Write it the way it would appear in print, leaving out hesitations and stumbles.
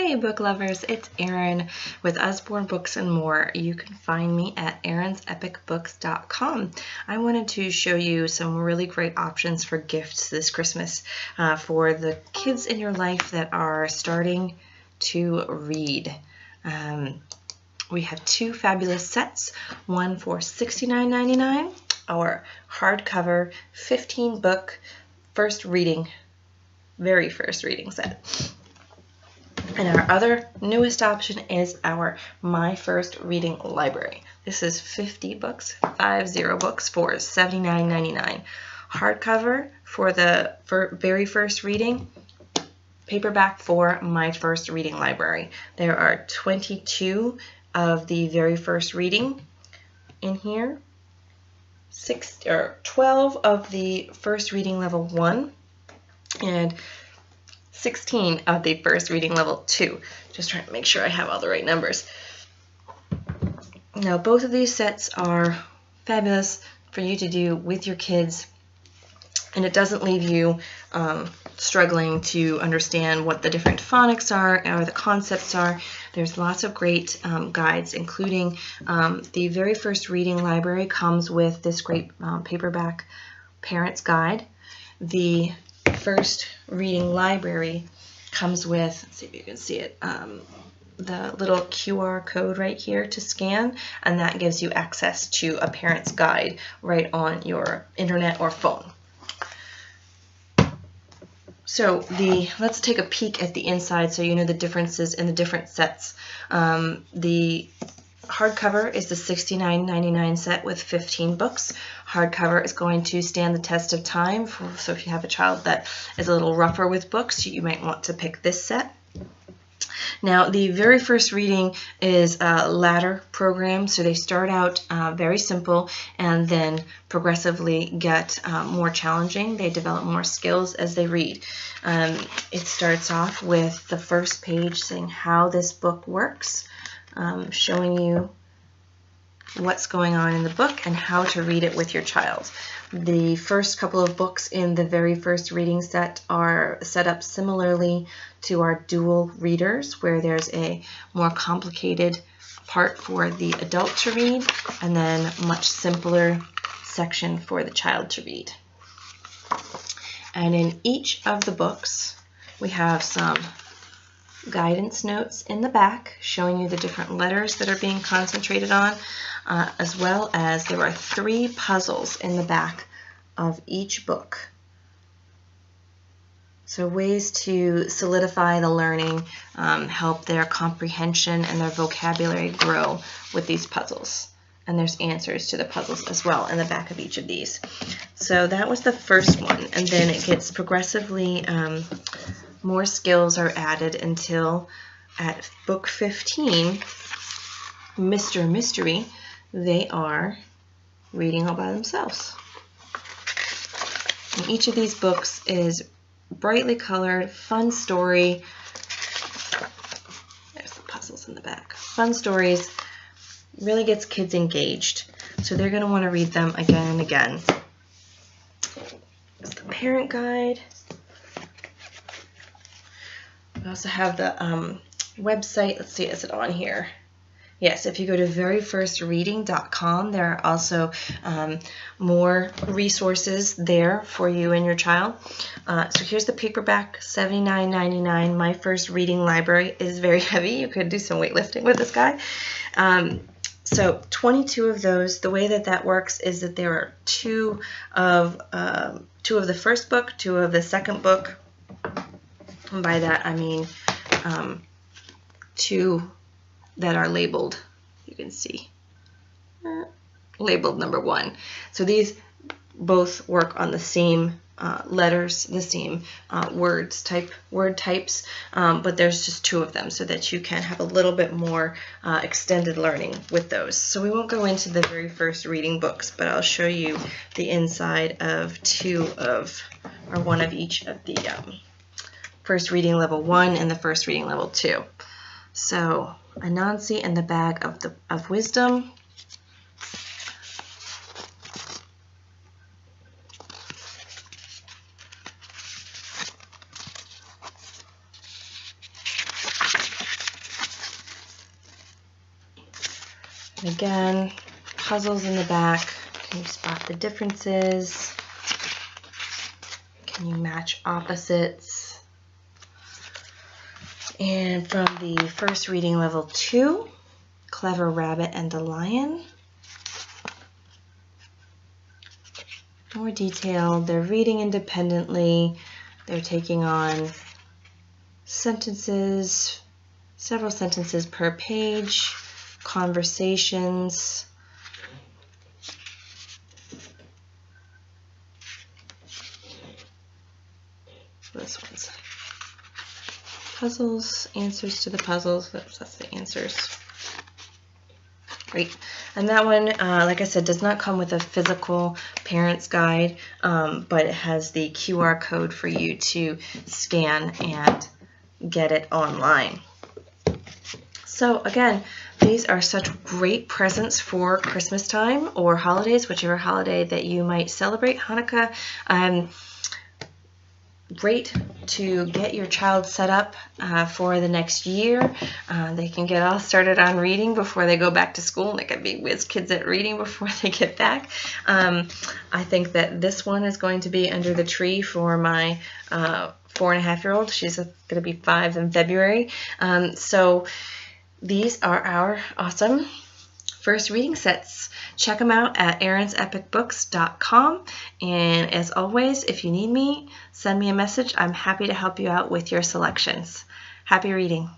Hey book lovers, it's Erin with Usborne Books and More. You can find me at erinsepicbooks.com. I wanted to show you some really great options for gifts this Christmas for the kids in your life that are starting to read. We have two fabulous sets, one for $69.99, our hardcover 15-book very first reading set. And our other newest option is our My First Reading Library. This is 50 books for $79.99. Hardcover for the very first reading, paperback for My First Reading Library. There are 22 of the very first reading in here, 12 of the first reading level 1, and 16 of the first reading level 2. Just trying to make sure I have all the right numbers. Now, both of these sets are fabulous for you to do with your kids, and it doesn't leave you struggling to understand what the different phonics are or the concepts are. There's lots of great guides, including the very first reading library comes with this great paperback parent's guide. The first reading library comes with, let's see if you can see it, the little QR code right here to scan, and that gives you access to a parent's guide right on your internet or phone. So let's take a peek at the inside so you know the differences in the different sets. The hardcover is the $69.99 set with 15 books. Hardcover is going to stand the test of time, so if you have a child that is a little rougher with books, you might want to pick this set. Now, the very first reading is a ladder program, so they start out very simple and then progressively get more challenging. They develop more skills as they read. It starts off with the first page saying how this book works, showing you what's going on in the book and how to read it with your child. The first couple of books in the very first reading set are set up similarly to our dual readers, where there's a more complicated part for the adult to read and then a much simpler section for the child to read. And in each of the books we have some guidance notes in the back showing you the different letters that are being concentrated on, as well as there are 3 puzzles in the back of each book. So ways to solidify the learning, help their comprehension and their vocabulary grow with these puzzles. And there's answers to the puzzles as well in the back of each of these. So that was the first one, and then it gets progressively more skills are added until at book 15, Mr. Mystery, they are reading all by themselves. And each of these books is brightly colored, fun story. There's the puzzles in the back. Fun stories, really gets kids engaged. So they're going to want to read them again and again. There's the parent guide. We also have the website. Let's see, is it on here? Yes, if you go to veryfirstreading.com, there are also more resources there for you and your child. So here's the paperback, $79.99. My First Reading Library is very heavy. You could do some weightlifting with this guy. So 22 of those. The way that works is that there are 2 of the first book, 2 of the second book. And by that I mean 2 that are labeled, you can see, labeled number 1. So these both work on the same letters, the same word types, but there's just 2 of them so that you can have a little bit more extended learning with those. So we won't go into the very first reading books, but I'll show you the inside of one of each of the first reading level 1 and the first reading level 2. So Anansi and the Bag of Wisdom. And again, puzzles in the back. Can you spot the differences? Can you match opposites? And from the first reading, level 2, Clever Rabbit and the Lion. More detailed. They're reading independently. They're taking on sentences, several sentences per page, conversations. This one's puzzles, answers to the puzzles. That's the answers. Great. And that one, like I said, does not come with a physical parent's guide, but it has the QR code for you to scan and get it online. So again, these are such great presents for Christmas time or holidays, whichever holiday that you might celebrate. Hanukkah. Great to get your child set up for the next year. They can get all started on reading before they go back to school. They can be whiz kids at reading before they get back. I think that this one is going to be under the tree for my 4.5-year-old. She's going to be 5 in February. So these are our awesome first reading sets. Check them out at erinsepicbooks.com. And as always, if you need me, send me a message. I'm happy to help you out with your selections. Happy reading.